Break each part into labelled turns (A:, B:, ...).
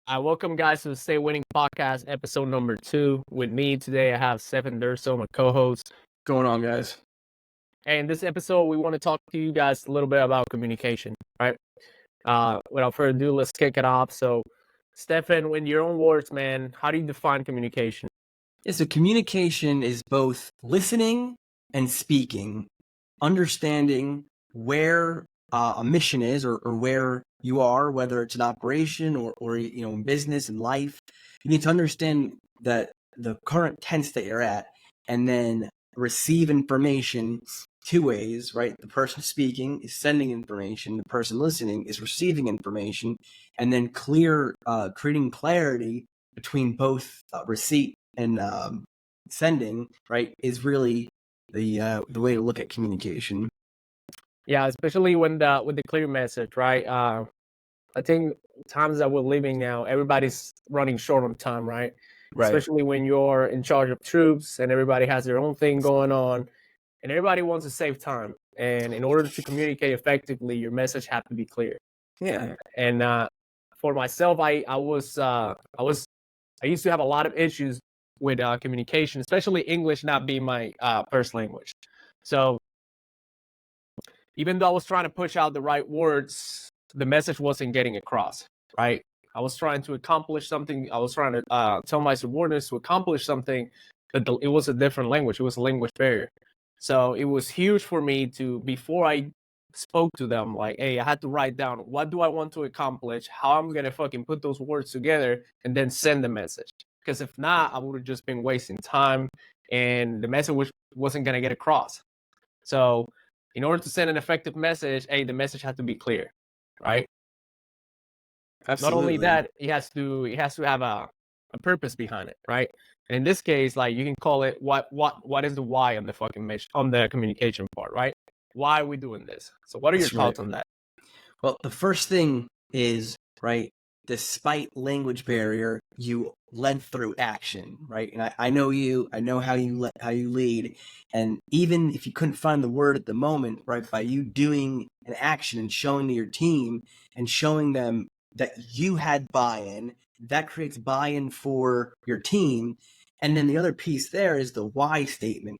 A: Welcome guys to the Stay Winning Podcast, episode number 2. With me today, I have Stephan Durso, my co-host.
B: Going on, guys?
A: Hey, in this episode, we want to talk to you guys a little bit about communication, right? Without further ado, let's kick it off. So, Stephan, in your own words, man, how do you define communication?
B: Yeah, so communication is both listening and speaking, understanding where a mission is or where you are, whether it's an operation or in business and life. You need to understand that the current tense that you're at, and then receive information two ways, right? The person speaking is sending information, the person listening is receiving information, and then creating clarity between both receipt and sending, right, is really the way to look at communication.
A: Yeah, especially with the clear message, right? I think times that we're living now, everybody's running short on time, right? Especially when you're in charge of troops and everybody has their own thing going on, and everybody wants to save time. And in order to communicate effectively, your message has to be clear.
B: Yeah.
A: And for myself, I used to have a lot of issues with communication, especially English not being my first language. So even though I was trying to push out the right words, the message wasn't getting across, right? I was trying to accomplish something. I was trying to tell my subordinates to accomplish something, but it was a different language. It was a language barrier. So it was huge for me to, before I spoke to them, like, hey, I had to write down, what do I want to accomplish? How I'm going to fucking put those words together and then send the message. Because if not, I would have just been wasting time and the message wasn't going to get across. So in order to send an effective message, hey, the message has to be clear, right?
B: Absolutely.
A: Not only that, it has to have a purpose behind it, right? And in this case, like, you can call it what is the why on the fucking mission, on the communication part, right? Why are we doing this? So what are your thoughts on that?
B: Well, the first thing is, right, despite language barrier, you led through action, right? And I know you, I know how you lead, and even if you couldn't find the word at the moment, right, by you doing an action and showing to your team and showing them that you had buy-in, that creates buy-in for your team. And then the other piece there is the why statement.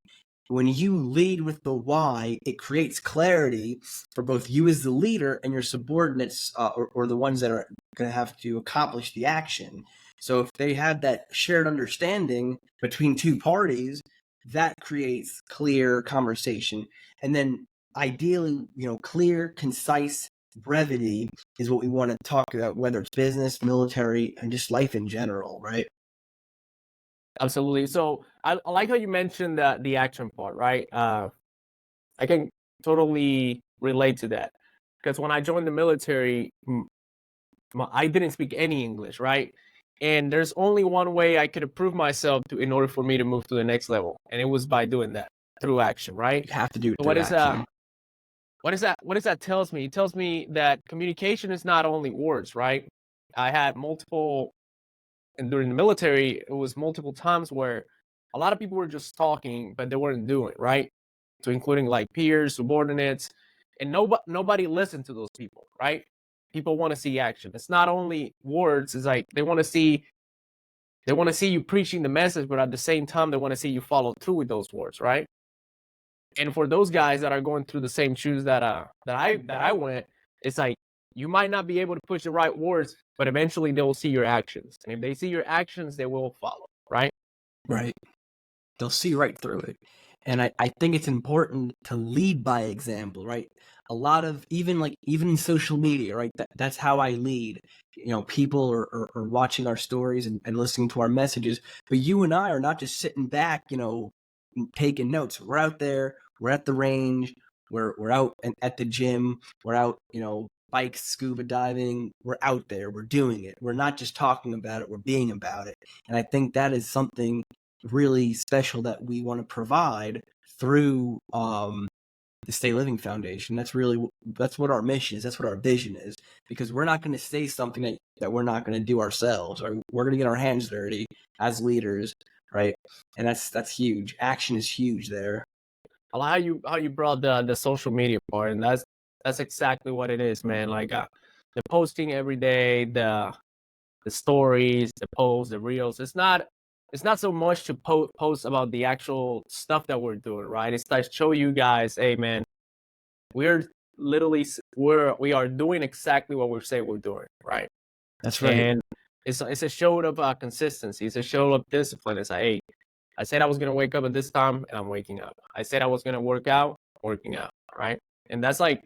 B: When you lead with the why, it creates clarity for both you as the leader and your subordinates, or the ones that are going to have to accomplish the action. So if they have that shared understanding between two parties, that creates clear conversation. And then ideally, clear, concise, brevity is what we want to talk about, whether it's business, military, and just life in general, right?
A: Absolutely. So I like how you mentioned the action part, right? I can totally relate to that, because when I joined the military, I didn't speak any English, right? And there's only one way I could improve myself in order for me to move to the next level, and it was by doing that through action, right?
B: You have to do it
A: So
B: through action.
A: what does that tells me? It tells me that communication is not only words, right? I had multiple, and during the military, it was multiple times where a lot of people were just talking, but they weren't doing, right? So including like peers, subordinates, and nobody listened to those people, right? People want to see action. It's not only words. It's like they want to see you preaching the message, but at the same time, they want to see you follow through with those words, right? And for those guys that are going through the same shoes that I went, it's like you might not be able to push the right words, but eventually they will see your actions. And if they see your actions, they will follow, right?
B: Right. They'll see right through it. And I think it's important to lead by example, right? A lot of, even social media, right? That's how I lead. People are watching our stories and listening to our messages. But you and I are not just sitting back, taking notes. We're out there, we're at the range, we're out at the gym, we're out, bikes, scuba diving, we're out there, we're doing it. We're not just talking about it, we're being about it. And I think that is something really special that we want to provide through the Stay Living Foundation. That's what our mission is. That's what our vision is, because we're not going to say something that we're not going to do ourselves, or we're going to get our hands dirty as leaders, right? And that's huge. Action is huge there.
A: I like how you brought the social media part, and that's exactly what it is, man. Like the posting every day, the the stories, the posts, the reels. It's not so much to post about the actual stuff that we're doing, right? It's like show you guys, hey man, we're literally we are doing exactly what we say we're doing, right?
B: That's right.
A: And it's a show of consistency. It's a show of discipline. It's like, hey, I said I was gonna wake up at this time, and I'm waking up. I said I was gonna work out, working out, right? And that's like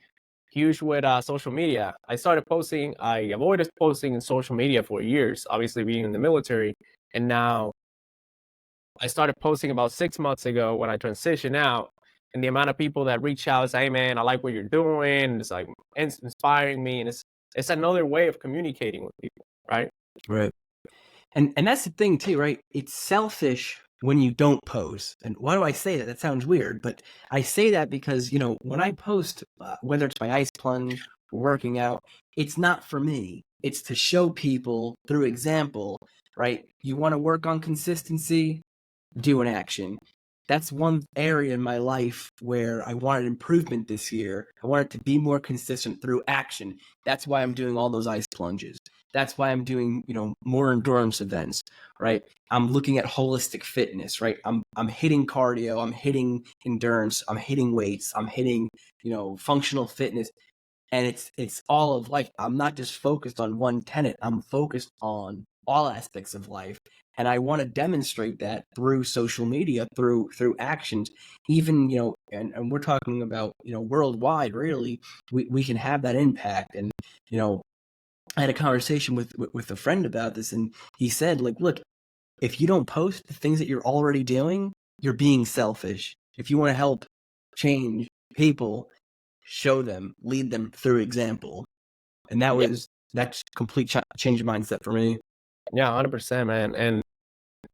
A: huge with social media. I started posting. I avoided posting in social media for years, obviously being in the military, and now I started posting about 6 months ago when I transitioned out. And the amount of people that reach out and say, "Hey man, I like what you're doing," it's like inspiring me, and it's another way of communicating with people, right?
B: Right. And that's the thing too, right? It's selfish when you don't post. And why do I say that? That sounds weird, but I say that because, when I post, whether it's my ice plunge, working out, it's not for me. It's to show people through example, right? You want to work on consistency, do an action. That's one area in my life where I wanted improvement this year. I wanted to be more consistent through action. That's why I'm doing all those ice plunges. That's why I'm doing, more endurance events, right? I'm looking at holistic fitness, right? I'm hitting cardio, I'm hitting endurance, I'm hitting weights, I'm hitting, functional fitness. And it's all of life. I'm not just focused on one tenet. I'm focused on all aspects of life. And I want to demonstrate that through social media, through actions. Even, and we're talking about, worldwide, really, we can have that impact. And, I had a conversation with a friend about this, and he said, like, look, if you don't post the things that you're already doing, you're being selfish. If you want to help change people, show them, lead them through example. And that's complete change of mindset for me.
A: Yeah, 100%, man. And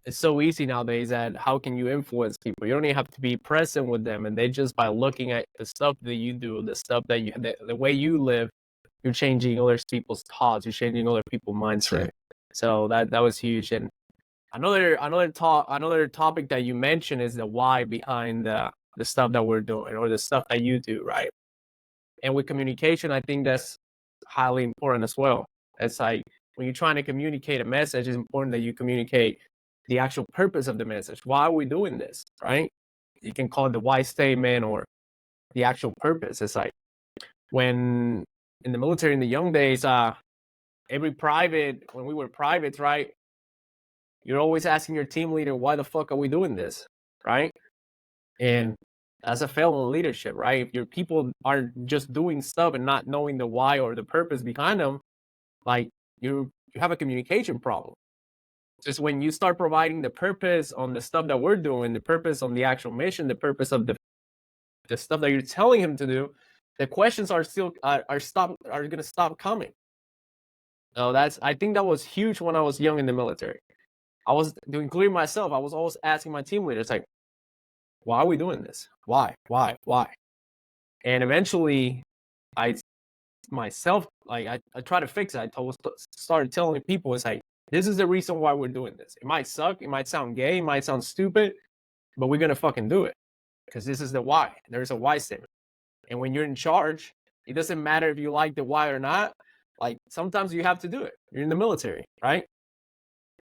A: it's so easy nowadays that how can you influence people? You don't even have to be present with them, and they just by looking at the stuff that you do, the stuff that the way you live, you're changing other people's thoughts, you're changing other people's mindset.
B: Right.
A: So that was huge. And another topic that you mentioned is the why behind the stuff that we're doing or the stuff that you do, right? And with communication, I think that's highly important as well. It's like when you're trying to communicate a message, it's important that you communicate the actual purpose of the message. Why are we doing this, right? You can call it the why statement or the actual purpose. It's like when in the military in the young days, every private, when we were privates, right? You're always asking your team leader, why the fuck are we doing this, right? And as a failed leadership, right? If your people are just doing stuff and not knowing the why or the purpose behind them, like you have a communication problem. Just when you start providing the purpose on the stuff that we're doing, the purpose on the actual mission, the purpose of the stuff that you're telling him to do, the questions are still are gonna stop coming. So I think that was huge when I was young in the military. I was including myself. I was always asking my team leaders like, why are we doing this? Why? And eventually, I myself I try to fix it. Started telling people it's like this is the reason why we're doing this. It might suck. It might sound gay. It might sound stupid, but we're gonna fucking do it because this is the why. There's a why statement. And when you're in charge, it doesn't matter if you like the why or not. Like sometimes you have to do it. You're in the military, right?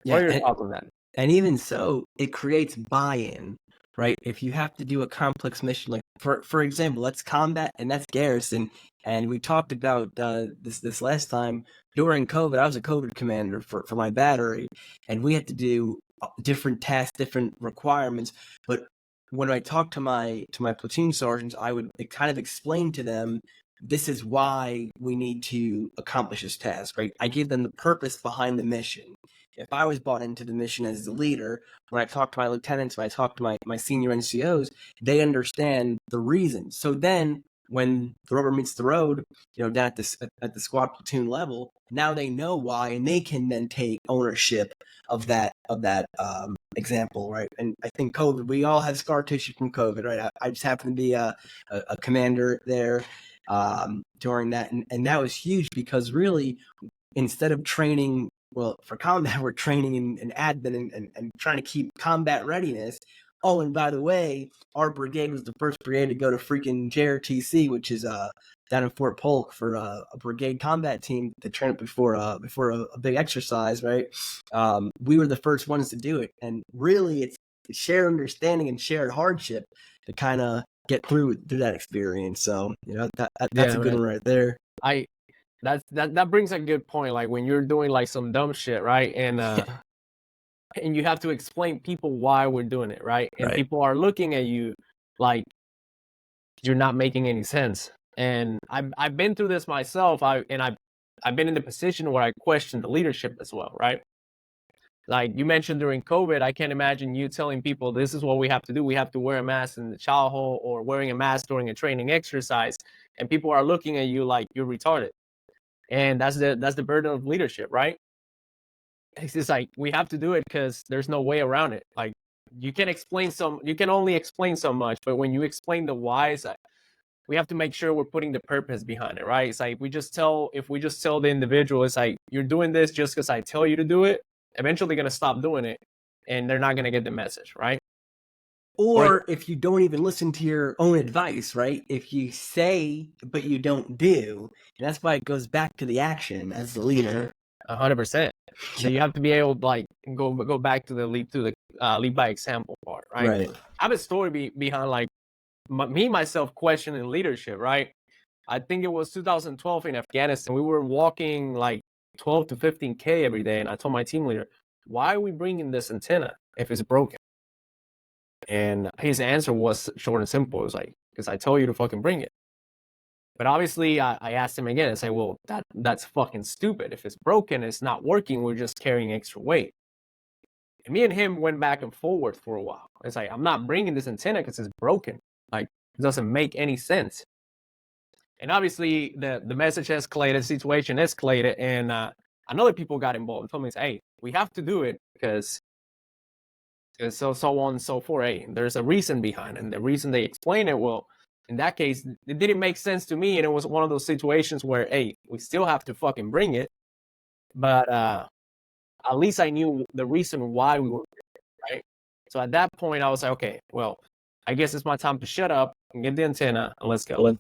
A: What are
B: Yeah.
A: your thoughts on that?
B: And even so, it creates buy-in, right? If you have to do a complex mission, like for example, that's combat and that's garrison. And we talked about this last time during COVID. I was a COVID commander for my battery, and we had to do different tasks, different requirements. But when I talked to my platoon sergeants, I would kind of explain to them this is why we need to accomplish this task, right? I gave them the purpose behind the mission. If I was brought into the mission as the leader, when I talk to my lieutenants, when I talk to my senior NCOs, they understand the reason. So then when the rubber meets the road, down at the squad platoon level, now they know why, and they can then take ownership of that example, right? And I think COVID, we all have scar tissue from COVID, right? I just happen to be a commander there during that, and that was huge because really, instead of training, well, for combat, we're training in admin and trying to keep combat readiness. Oh, and by the way, our brigade was the first brigade to go to freaking JRTC, which is down in Fort Polk for a brigade combat team to train up before a big exercise, right? We were the first ones to do it, and really, it's shared understanding and shared hardship to kind of get through that experience. So that's a good one right there.
A: That brings a good point. Like when you're doing like some dumb shit, right? And you have to explain people why we're doing it, right? And
B: Right.
A: people are looking at you like you're not making any sense. And I've been through this myself. I've been in the position where I question the leadership as well, right? Like you mentioned during COVID, I can't imagine you telling people this is what we have to do. We have to wear a mask in the chow hall or wearing a mask during a training exercise, and people are looking at you like you're retarded. And that's the burden of leadership, right? It's just like we have to do it because there's no way around it. Like you can only explain so much, but when you explain the whys, we have to make sure we're putting the purpose behind it, right? It's like if we just tell the individual, it's like you're doing this just because I tell you to do it, eventually gonna stop doing it, and they're not gonna get the message, right?
B: Or if you don't even listen to your own advice, right? If you say but you don't do, and that's why it goes back to the action as the leader.
A: 100%. So you have to be able to like go back to the lead by example part, right?
B: Right.
A: I have a story behind like myself questioning leadership, right? I think it was 2012 in Afghanistan. We were walking like 12 to 15K every day, and I told my team leader, "Why are we bringing this antenna if it's broken?" And his answer was short and simple. It was like, "Because I told you to fucking bring it." But obviously, I asked him again. I said, "Well, that's fucking stupid. If it's broken, it's not working. We're just carrying extra weight." And me and him went back and forward for a while. It's like, I'm not bringing this antenna because it's broken. Like, it doesn't make any sense. And obviously, the message escalated, the situation escalated, and another people got involved and told me, "Hey, we have to do it because so on and so forth. Hey, there's a reason behind it." And the reason they explain it, well, in that case, it didn't make sense to me, and it was one of those situations where, hey, we still have to fucking bring it, but at least I knew the reason why we were right. So at that point, I was like, okay, well, I guess it's my time to shut up and get the antenna and let's go.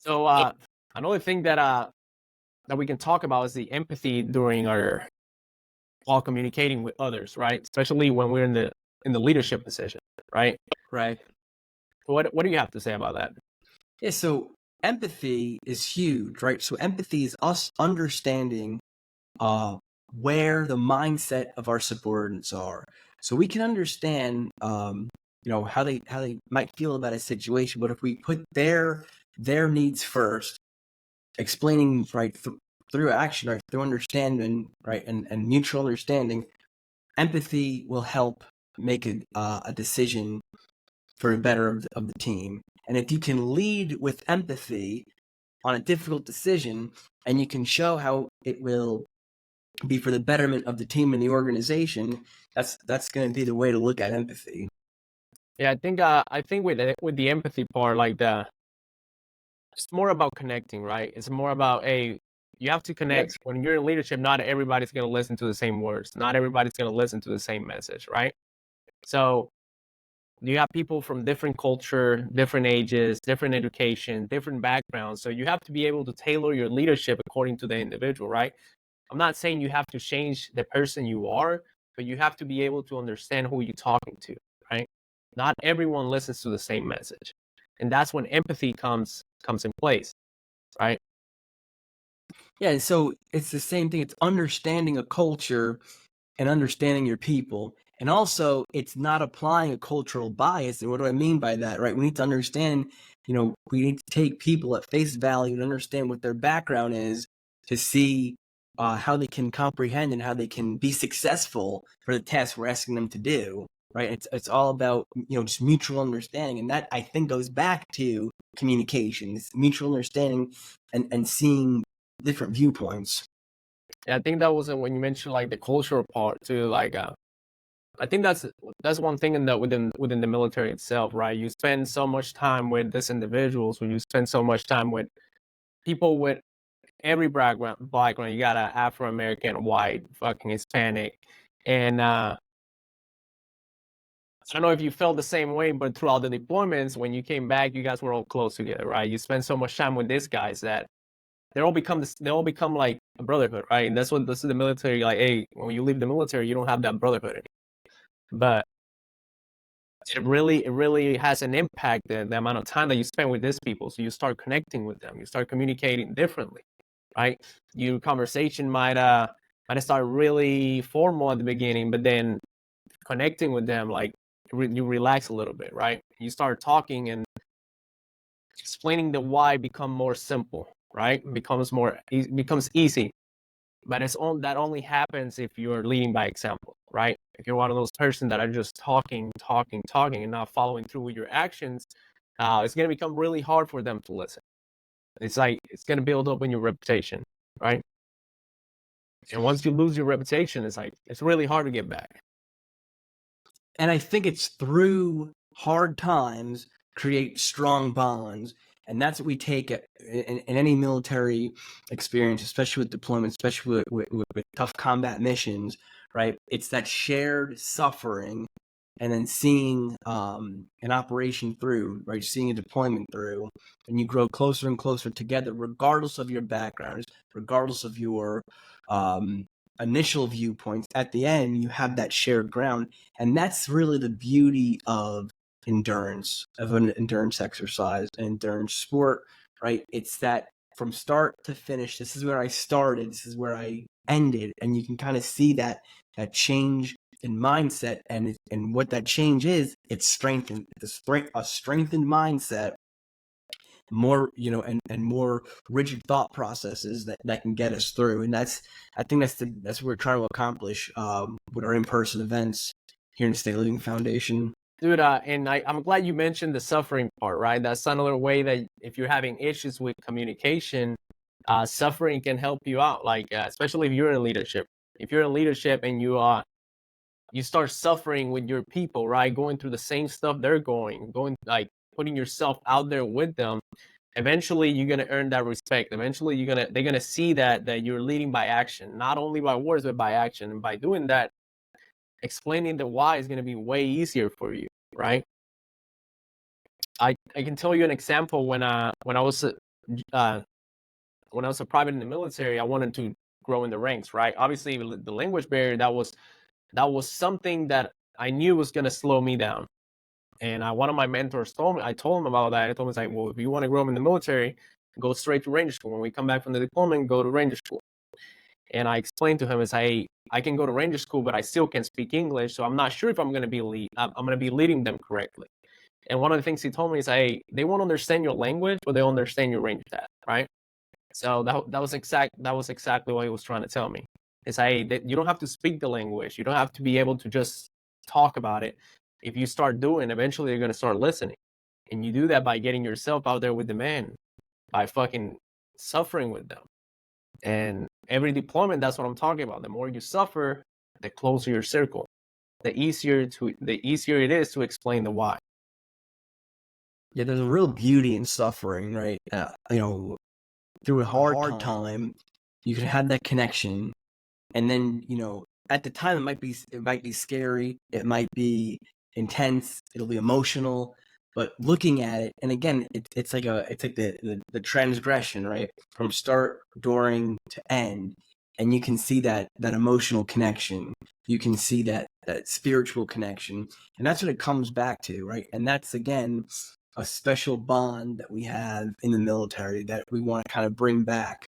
A: So another thing that we can talk about is the empathy during while communicating with others, right? Especially when we're in the leadership position, right?
B: Right.
A: What do you have to say about that?
B: Yeah, so empathy is huge, right? So empathy is us understanding where the mindset of our subordinates are. So we can understand how they might feel about a situation, but if we put their needs first, explaining right through action, right, through understanding, right, and mutual understanding, empathy will help make a decision for the better of the team. And if you can lead with empathy on a difficult decision, and you can show how it will be for the betterment of the team and the organization, that's going to be the way to look at empathy.
A: Yeah, I think with the empathy part, like it's more about connecting, right? It's more about you have to connect. When you're in leadership, not everybody's going to listen to the same words. Not everybody's going to listen to the same message, right? So you have people from different culture, different ages, different education, different backgrounds. So you have to be able to tailor your leadership according to the individual, right? I'm not saying you have to change the person you are, but you have to be able to understand who you're talking to, right? Not everyone listens to the same message. And that's when empathy comes in place, right?
B: Yeah, so it's the same thing. It's understanding a culture and understanding your people. And also, it's not applying a cultural bias. And what do I mean by that, right? We need to understand, we need to take people at face value and understand what their background is to see how they can comprehend and how they can be successful for the task we're asking them to do, right? It's all about, just mutual understanding. And that, I think, goes back to communication. It's mutual understanding and seeing different viewpoints.
A: Yeah, I think that was when you mentioned like the cultural part too. Like, I think that's one thing within the military itself, right? You spend so much time with these individuals, when you spend so much time with people with every background. You got an Afro American, white, fucking Hispanic, and I don't know if you felt the same way, but throughout the deployments, when you came back, you guys were all close together, right? You spend so much time with these guys that they all become like a brotherhood, right? And that's what this is the military. Like, hey, when you leave the military, you don't have that brotherhood anymore. But it really has an impact, the amount of time that you spend with these people. So you start connecting with them, you start communicating differently, right? Your conversation might start really formal at the beginning, but then connecting with them, like you relax a little bit, right? You start talking, and explaining the why become more simple, right? Becomes easy. But that only happens if you're leading by example, right? If you're one of those persons that are just talking, and not following through with your actions, it's going to become really hard for them to listen. It's like it's going to build up in your reputation, right? And once you lose your reputation, it's really hard to get back.
B: And I think it's through hard times create strong bonds. And that's what we take in any military experience, especially with deployment, especially with tough combat missions, right? It's that shared suffering and then seeing an operation through, right? Seeing a deployment through, and you grow closer and closer together, regardless of your backgrounds, regardless of your initial viewpoints. At the end, you have that shared ground, and that's really the beauty of endurance, of an endurance exercise, an endurance sport, right? It's that from start to finish, this is where I started, this is where I ended, and you can kind of see that change in mindset, and what that change is, it's strengthened, a strengthened mindset, more, and more rigid thought processes that can get us through. And I think that's what we're trying to accomplish with our in-person events here in the State Living Foundation.
A: Dude, and I'm glad you mentioned the suffering part, right? That's another way that if you're having issues with communication, suffering can help you out. Like, especially if you're in leadership. If you're in leadership and you start suffering with your people, right? Going through the same stuff they're going, like putting yourself out there with them. Eventually, you're gonna earn that respect. Eventually, they're gonna see that you're leading by action, not only by words but by action. And by doing that, explaining the why is gonna be way easier for you, right? I can tell you an example. When I was a private in the military, I wanted to grow in the ranks, right? Obviously, the language barrier, that was something that I knew was gonna slow me down. And one of my mentors told me, I told him about that. I told him, like, well, if you want to grow up in the military, go straight to Ranger School. When we come back from the deployment, go to Ranger School. And I explained to him, hey, I can go to Ranger School, but I still can't speak English, so I'm not sure if I'm going to be I'm going to be leading them correctly. And one of the things he told me is, hey, they won't understand your language, but they'll understand your Ranger tab, right? So that was exactly what he was trying to tell me. Is, hey, that you don't have to speak the language. You don't have to be able to just talk about it. If you start doing, eventually you're going to start listening. And you do that by getting yourself out there with the man, by fucking suffering with them. And every deployment, that's what I'm talking about. The more you suffer, the closer your circle. The easier it is to explain the why.
B: Yeah, there's a real beauty in suffering, right? Through a hard time, you can have that connection, and then at the time it might be scary, it might be intense, it'll be emotional, but looking at it, and again, it's like the transgression, right, from start, during to end, and you can see that emotional connection, you can see that spiritual connection, and that's what it comes back to, right? And that's, again, a special bond that we have in the military that we want to kind of bring back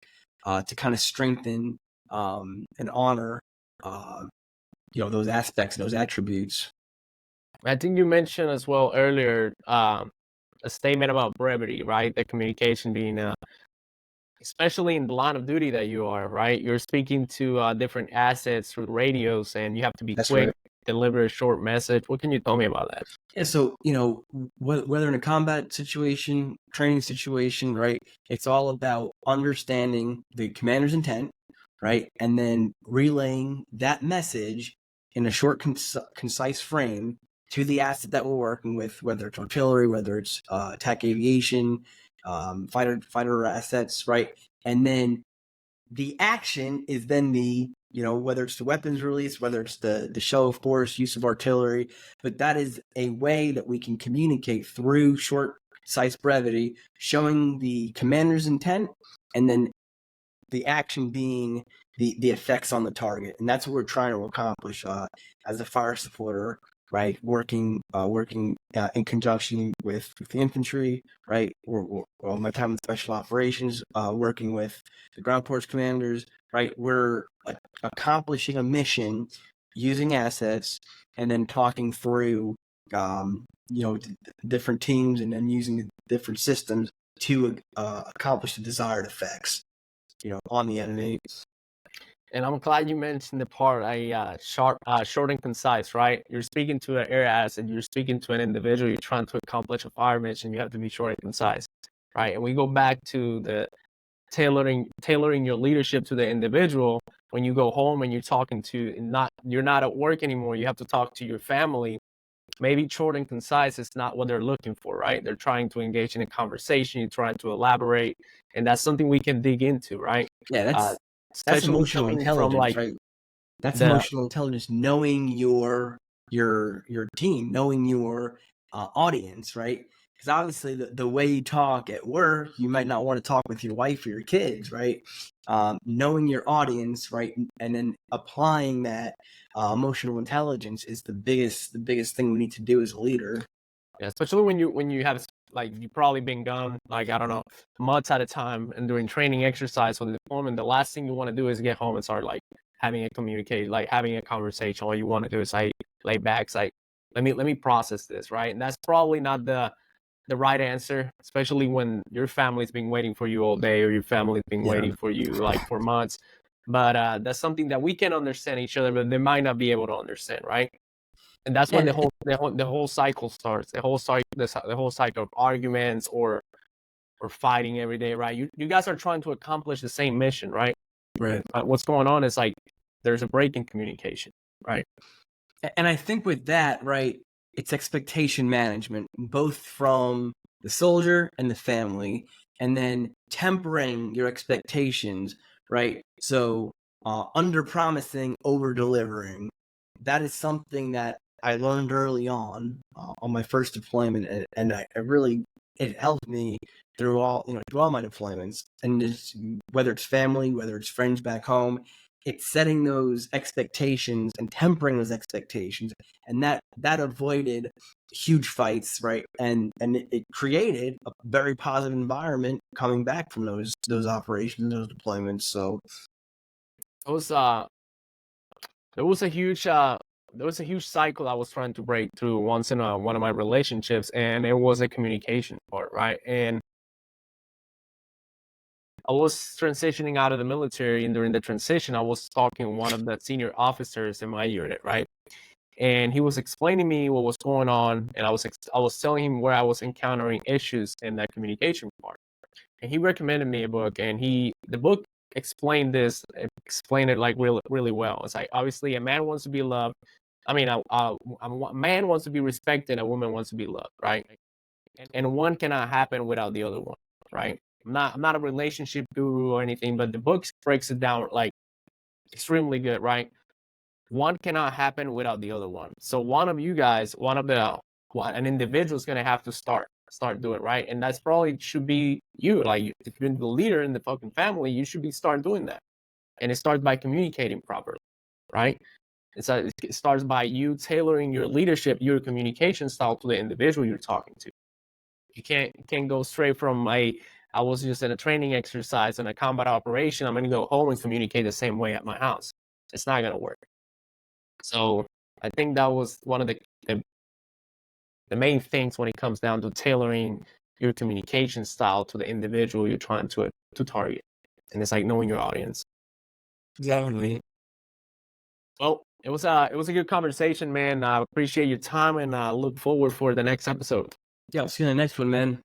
B: to kind of strengthen and honor those aspects, those attributes.
A: I think you mentioned as well earlier a statement about brevity, right? The communication being, especially in the line of duty that you are, right? You're speaking to different assets through radios, and you have to be quick, right, deliver a short message. What can you tell me about that?
B: Yeah, so whether in a combat situation, training situation, right? It's all about understanding the commander's intent, right, and then relaying that message in a short, concise frame to the asset that we're working with, whether it's artillery, whether it's attack aviation, fighter assets, right? And then the action is then whether it's the weapons release, whether it's the show of force, use of artillery, but that is a way that we can communicate through short, concise brevity, showing the commander's intent, and then the action being the effects on the target. And that's what we're trying to accomplish as a fire supporter, right? Working in conjunction with the infantry, right? Or my time in special operations, working with the ground force commanders, right? We're accomplishing a mission using assets and then talking through, different teams and then using different systems to accomplish the desired effects, on the enemy.
A: And I'm glad you mentioned the part short and concise, right? You're speaking to an air asset, you're speaking to an individual, you're trying to accomplish a fire mission, you have to be short and concise, right? And we go back to the tailoring your leadership to the individual. When you go home and you're talking to you're not at work anymore, you have to talk to your family. Maybe short and concise is not what they're looking for, right? They're trying to engage in a conversation, you're trying to elaborate, and that's something we can dig into, right?
B: Yeah, that's
A: Especially
B: emotional
A: coming
B: intelligence,
A: from like
B: right? That's
A: the
B: emotional intelligence, knowing your team, knowing your audience, right? Because obviously, the way you talk at work, you might not want to talk with your wife or your kids, right? Knowing your audience, right, and then applying that emotional intelligence is the biggest thing we need to do as a leader.
A: Yeah, especially when you have like you've probably been gone like I don't know months at a time and doing training exercise for the deployment. The last thing you want to do is get home and start like having a conversation. All you want to do is like lay back, it's like let me process this, right? And that's probably not the right answer, especially when your family's been waiting for you all day or your family's been waiting for you like for months. But that's something that we can understand each other, but they might not be able to understand, right? And that's when the whole cycle starts. The whole cycle of arguments or fighting every day, right? You guys are trying to accomplish the same mission, right?
B: Right.
A: What's going on is like there's a break in communication, right?
B: And I think with that, right, it's expectation management, both from the soldier and the family, and then tempering your expectations, right? So under promising, over delivering. That is something that I learned early on my first deployment, and it helped me through all my deployments, and whether it's family, whether it's friends back home, it's setting those expectations and tempering those expectations, and that avoided huge fights, right? And it created a very positive environment coming back from those operations, those deployments. So
A: it was there was a huge cycle I was trying to break through once in one of my relationships, and it was a communication part, right? And I was transitioning out of the military, and during the transition, I was talking to one of the senior officers in my unit, right? And he was explaining me what was going on, and I was telling him where I was encountering issues in that communication part. And he recommended me a book, and the book explained it like really well. It's like obviously a man wants to be loved. I mean, a man wants to be respected, a woman wants to be loved, right? And one cannot happen without the other one, right? I'm not a relationship guru or anything, but the book breaks it down like extremely good, right? One cannot happen without the other one. So one of you guys, an individual is gonna have to start doing it, right? And that's probably should be you. Like if you're the leader in the fucking family, you should be start doing that. And it starts by communicating properly, right? It starts by you tailoring your leadership, your communication style to the individual you're talking to. You can't go straight from I was just in a training exercise and a combat operation. I'm gonna go home and communicate the same way at my house. It's not gonna work. So I think that was one of the main things when it comes down to tailoring your communication style to the individual you're trying to target. And it's like knowing your audience.
B: Exactly.
A: Well, it was a good conversation, man. I appreciate your time and look forward for the next episode.
B: Yeah, I'll see you in the next one, man.